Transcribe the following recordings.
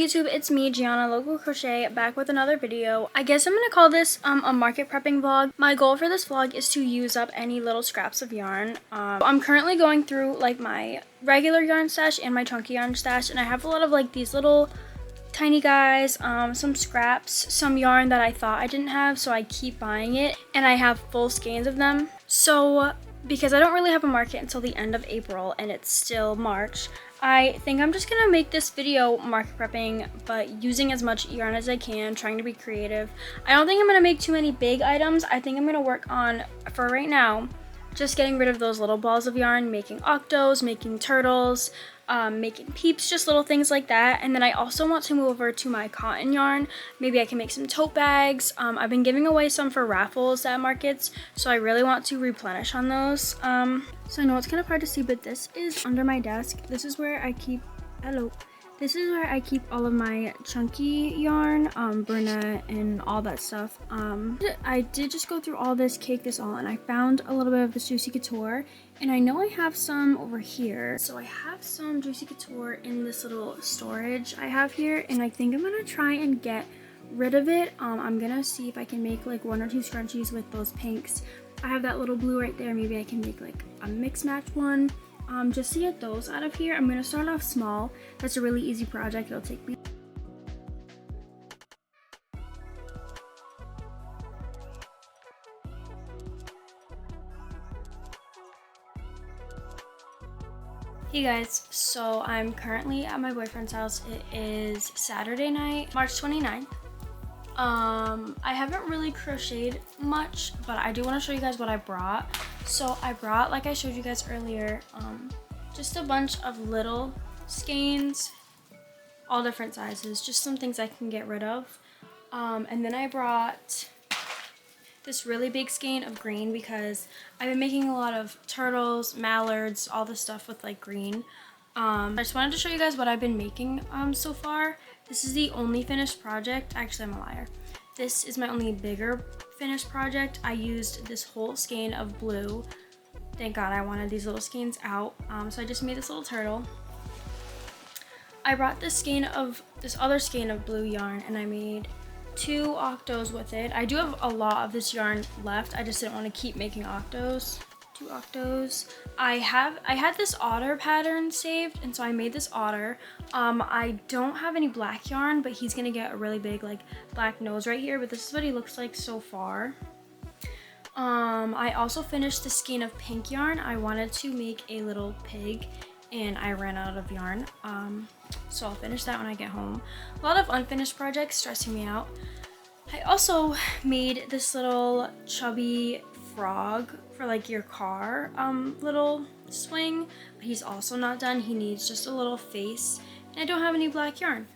YouTube, it's me, Gianna Local Crochet, back with another video. I guess I'm gonna call this a market prepping vlog. My goal for this vlog is to use up any little scraps of yarn. I'm currently going through like my regular yarn stash and my chunky yarn stash, and I have a lot of like these little tiny guys, some scraps, some yarn that I thought I didn't have, so I keep buying it, and I have full skeins of them. So because I don't really have a market until the end of April and it's still March, I think I'm just gonna make this video market prepping, but using as much yarn as I can, trying to be creative. I don't think I'm gonna make too many big items. I think I'm gonna work on, for right now, just getting rid of those little balls of yarn, making octos, making turtles, making peeps, just little things like that. And then I also want to move over to my cotton yarn. Maybe I can make some tote bags. I've been giving away some for raffles at markets, so I really want to replenish on those. So I know it's kind of hard to see, but this is under my desk. This is where I keep, this is where I keep all of my chunky yarn, Bernat and all that stuff. I did just go through all this, cake this all, and I found a little bit of the Juicy Couture, and I know I have some over here. So I have some Juicy Couture in this little storage I have here, and I think I'm gonna try and get rid of it. I'm gonna see if I can make like 1 or 2 scrunchies with those pinks. I have that little blue right there. Maybe I can make like a mix match one. Just to get those out of here. I'm gonna start off small. That's a really easy project. It'll take me. Hey guys, so I'm currently at my boyfriend's house. It is Saturday night, March 29th. I haven't really crocheted much, but I do want to show you guys what I brought. So I brought, like I showed you guys earlier, just a bunch of little skeins, all different sizes, just some things I can get rid of. And then I brought this really big skein of green because I've been making a lot of turtles, mallards, all this stuff with like green. I just wanted to show you guys what I've been making so far. This is the only finished project. Actually, I'm a liar. This is my only bigger finished project. I used this whole skein of blue. Thank God I wanted these little skeins out. So I just made this little turtle. I brought this other skein of blue yarn, and I made 2 octos with it. I do have a lot of this yarn left. I just didn't want to keep making octos. 2 octos. I had this otter pattern saved, and so I made this otter. I don't have any black yarn, but he's gonna get a really big like black nose right here, but this is what he looks like so far. I also finished the skein of pink yarn. I wanted to make a little pig and I ran out of yarn, so I'll finish that when I get home. A lot of unfinished projects stressing me out. I also made this little chubby frog for like your car little swing, but he's also not done. He needs just a little face, and I don't have any black yarn.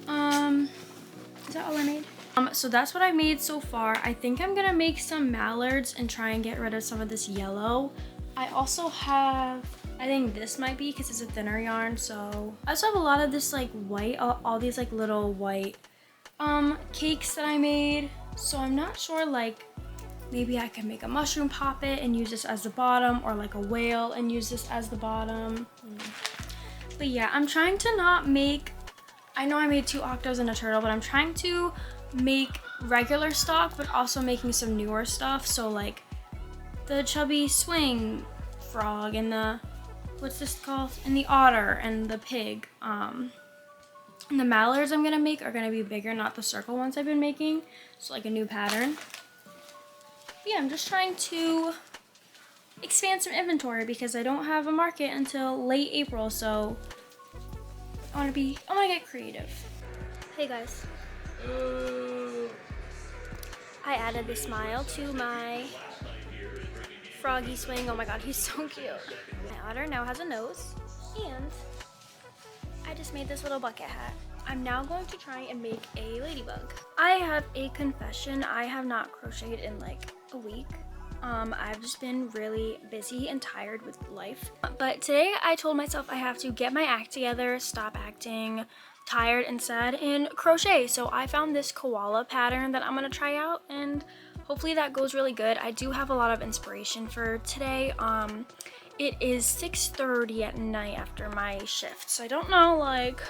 Is that all I made? So that's what I made so far. I think I'm gonna make some mallards and try and get rid of some of this yellow. I also have, I think this might be because it's a thinner yarn, so I also have a lot of this like white, all these like little white cakes that I made. So I'm not sure, like maybe I can make a mushroom poppet and use this as the bottom, or like a whale and use this as the bottom. But yeah, I'm trying to not make, I know I made 2 octos and a turtle, but I'm trying to make regular stock, but also making some newer stuff. So like the chubby swing frog and the, what's this called? And the otter and the pig. And the mallards I'm gonna make are gonna be bigger, not the circle ones I've been making. So like a new pattern. Yeah, I'm just trying to expand some inventory because I don't have a market until late April, so I want to get creative. Hey guys. I added the smile to my froggy swing. Oh my god, he's so cute. My otter now has a nose, and I just made this little bucket hat. I'm now going to try and make a ladybug. I have a confession. I have not crocheted in like a week. I've just been really busy and tired with life. But today I told myself I have to get my act together, stop acting tired and sad, and crochet. So I found this koala pattern that I'm gonna try out, and hopefully that goes really good. I do have a lot of inspiration for today. It is 6:30 at night after my shift, so I don't know like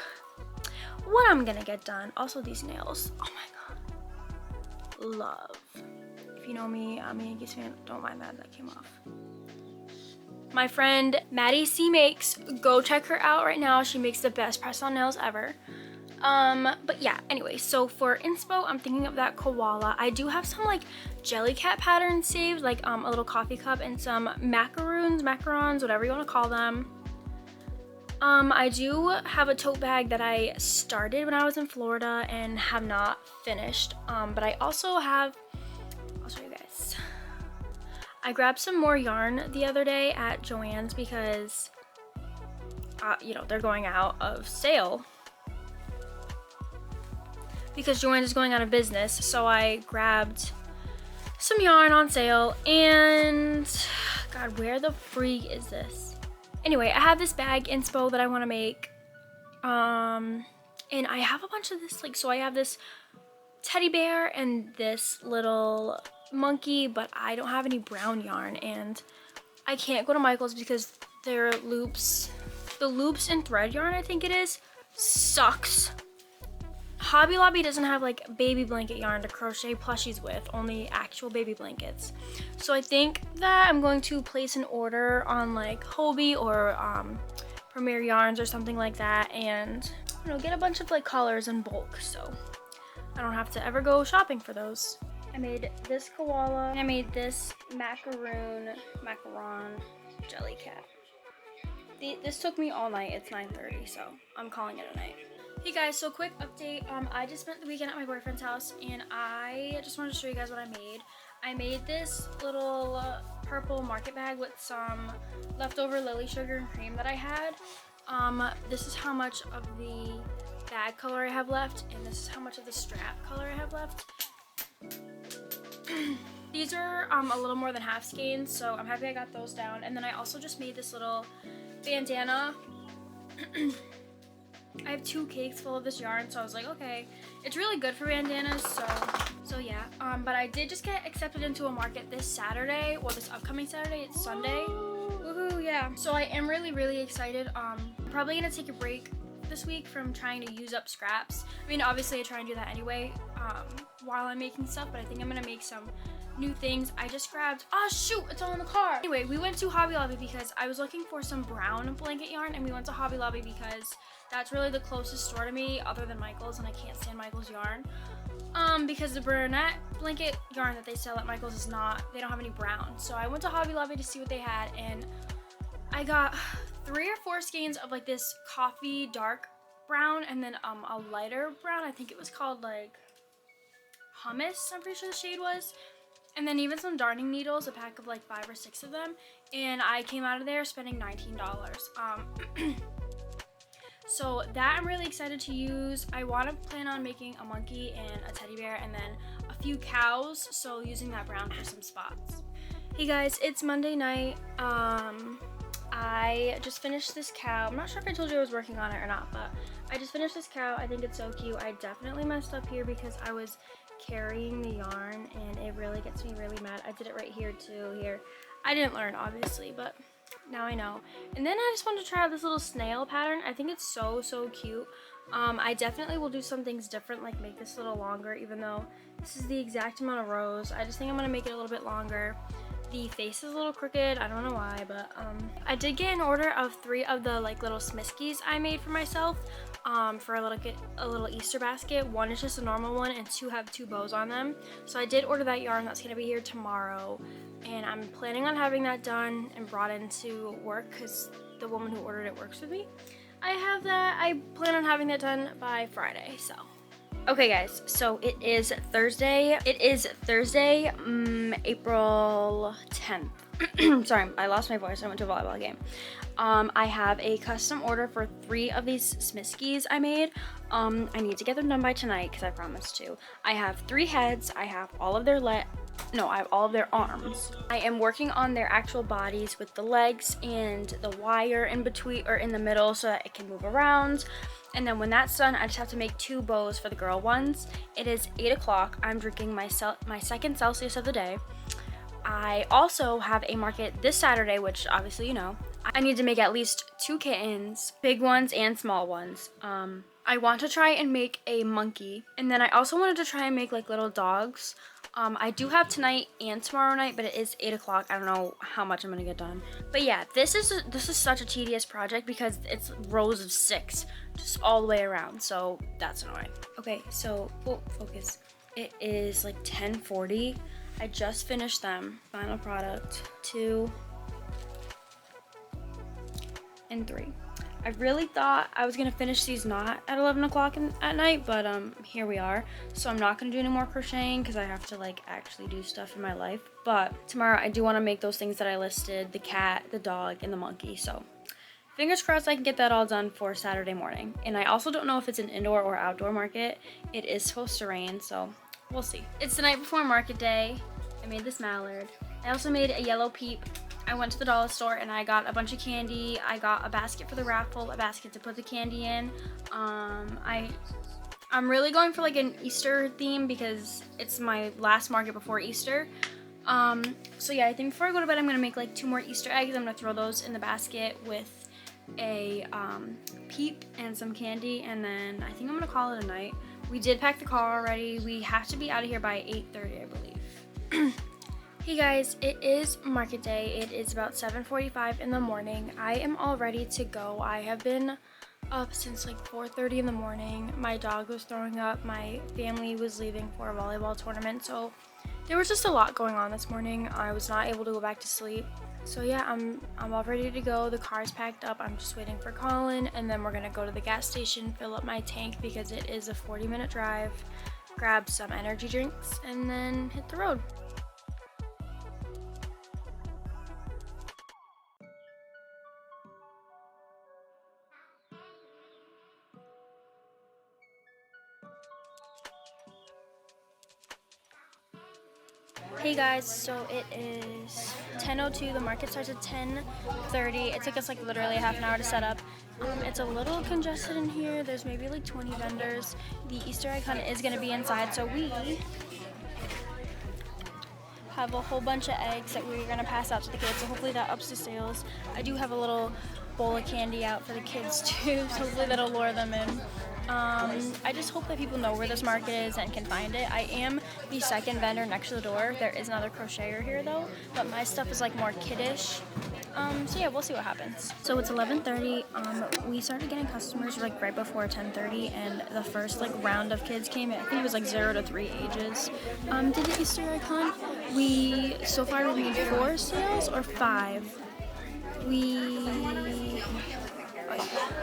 what I'm gonna get done. Also these nails, oh my god, love. If you know me, I'm a Yankees fan, don't mind that came off. My friend Maddie C makes, go check her out right now. She makes the best press-on nails ever. But yeah, anyway, so for inspo, I'm thinking of that koala. I do have some like Jellycat patterns saved, like a little coffee cup and some macarons, whatever you want to call them. I do have a tote bag that I started when I was in Florida and have not finished. But I also have, I'll show you guys. I grabbed some more yarn the other day at Joann's because, you know, they're going out of sale. Because Joann's is going out of business, so I grabbed some yarn on sale, and god, where the freak is this? Anyway, I have this bag inspo that I want to make, and I have a bunch of this, like, so I have this teddy bear and this little monkey, but I don't have any brown yarn, and I can't go to Michael's because their loops, the loops and thread yarn, I think it is, sucks. Hobby Lobby doesn't have like baby blanket yarn to crochet plushies with, only actual baby blankets. So I think that I'm going to place an order on like Hobie or Premier Yarns or something like that, and you know, get a bunch of like colors in bulk so I don't have to ever go shopping for those. I made this koala, and I made this macaron Jellycat. This took me all night. It's 9:30, so I'm calling it a night. Hey guys, so quick update. I just spent the weekend at my boyfriend's house, and I just wanted to show you guys what I made. I made this little purple market bag with some leftover lily sugar and cream that I had. This is how much of the bag color I have left, and this is how much of the strap color I have left. These are a little more than half skeins, so I'm happy I got those down. And then I also just made this little bandana. I have 2 cakes full of this yarn, so I was like, okay, it's really good for bandanas, so yeah. But I did just get accepted into a market this Saturday, well, this upcoming Saturday. It's Sunday. Woohoo, yeah. So I am really excited. I'm probably gonna take a break this week from trying to use up scraps. I mean, obviously I try and do that anyway while I'm making stuff, but I think I'm gonna make some new things. I just grabbed, oh shoot, it's all in the car. Anyway, we went to Hobby Lobby because I was looking for some brown blanket yarn, and we went to Hobby Lobby because that's really the closest store to me other than Michael's, and I can't stand Michael's yarn. Because the brunette blanket yarn that they sell at Michael's is not, they don't have any brown. So I went to Hobby Lobby to see what they had, and I got 3 or 4 skeins of like this coffee dark brown, and then a lighter brown. I think it was called like hummus, I'm pretty sure the shade was. And then even some darning needles, a pack of like 5 or 6 of them. And I came out of there spending $19. So that I'm really excited to use. I want to plan on making a monkey and a teddy bear and then a few cows. So using that brown for some spots. Hey guys, it's Monday night. I just finished this cow. I'm not sure if I told you I was working on it or not, but I just finished this cow. I think it's so cute. I definitely messed up here because I was carrying the yarn, and it really gets me really mad. I did it right here too. Here, I didn't learn obviously, but now I know. And then I just wanted to try out this little snail pattern. I think it's so cute. I definitely will do some things different, like make this a little longer, even though this is the exact amount of rows. I just think I'm gonna make it a little bit longer. The face is a little crooked, I don't know why, but I did get an order of 3 of the like little smiskies I made for myself for a little Easter basket. 1 is just a normal one, and 2 have 2 bows on them. So I did order that yarn. That's gonna be here tomorrow, and I'm planning on having that done and brought into work because the woman who ordered it works with me. I plan on having that done by Friday, so. Okay guys, so it is Thursday. April 10th. Sorry, I lost my voice. I went to a volleyball game. I have a custom order for 3 of these smiskies I made. I need to get them done by tonight because I promised to. I have 3 heads. I have all of their I have all of their arms. I am working on their actual bodies with the legs and the wire in between or in the middle so that it can move around. And then when that's done, I just have to make 2 bows for the girl ones. It is 8 o'clock. I'm drinking my second Celsius of the day. I also have a market this Saturday, which obviously you know. I need to make at least 2 kittens, big ones and small ones. I want to try and make a monkey, and then I also wanted to try and make like little dogs. I do have tonight and tomorrow night, but it is 8 o'clock. I don't know how much I'm gonna get done. But yeah, this is such a tedious project because it's rows of 6 just all the way around. So that's annoying. Okay, so focus. It is like 10:40. I just finished them. Final product 2 and 3. I really thought I was gonna finish these not at 11 o'clock at night, but here we are. So I'm not gonna do any more crocheting because I have to like actually do stuff in my life. But tomorrow I do want to make those things that I listed: the cat, the dog, and the monkey. So fingers crossed I can get that all done for Saturday morning. And I also don't know if it's an indoor or outdoor market. It is supposed to rain, so we'll see. It's the night before market day. I made this mallard. I also made a yellow peep. I went to the dollar store and I got a bunch of candy. I got a basket for the raffle, a basket to put the candy in. I'm really going for like an Easter theme because it's my last market before Easter. So yeah, I think before I go to bed, I'm gonna make like 2 more Easter eggs. I'm gonna throw those in the basket with a peep and some candy, and then I think I'm gonna call it a night. We did pack the car already. We have to be out of here by 8:30, I believe. Hey guys, it is market day. It is about 7:45 in the morning. I am all ready to go. I have been up since like 4:30 in the morning. My dog was throwing up. My family was leaving for a volleyball tournament, so there was just a lot going on this morning. I was not able to go back to sleep. So yeah, I'm all ready to go. The car's packed up. I'm just waiting for Colin, and then we're gonna go to the gas station, fill up my tank because it is a 40-minute drive, grab some energy drinks, and then hit the road. Hey guys, so it is 10:02. The market starts at 10:30. It took us like literally half an hour to set up. It's a little congested in here. There's maybe like 20 vendors. The Easter egg hunt is gonna be inside, so we have a whole bunch of eggs that we're gonna pass out to the kids. So hopefully that ups the sales. I do have a little bowl of candy out for the kids too, so hopefully that'll lure them in. I just hope that people know where this market is and can find it. I am the second vendor next to the door. There is another crocheter here though, but my stuff is like more kiddish. So yeah, we'll see what happens. So it's 11:30. We started getting customers like right before 10:30, and the first like round of kids came in. I think it was like 0 to 3 ages. Did the Easter egg hunt. So far we've made 4 sales or 5.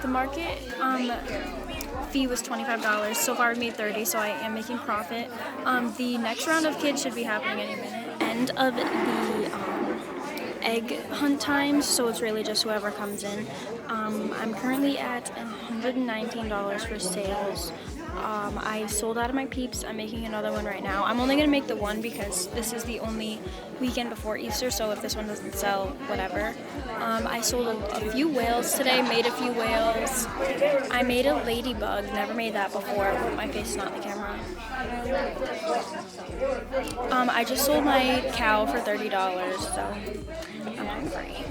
The market fee was $25. So far we made 30, so I am making profit. The next round of kids should be happening any minute. End of the egg hunt times, so it's really just whoever comes in. I'm currently at $119 for sales. I sold out of my peeps. I'm making another one right now. I'm only gonna make the one because this is the only weekend before Easter, so if this one doesn't sell, whatever. I sold a few whales today, made a few whales. I made a ladybug, never made that before. My face is not in the camera. I just sold my cow for $30, so I'm hungry.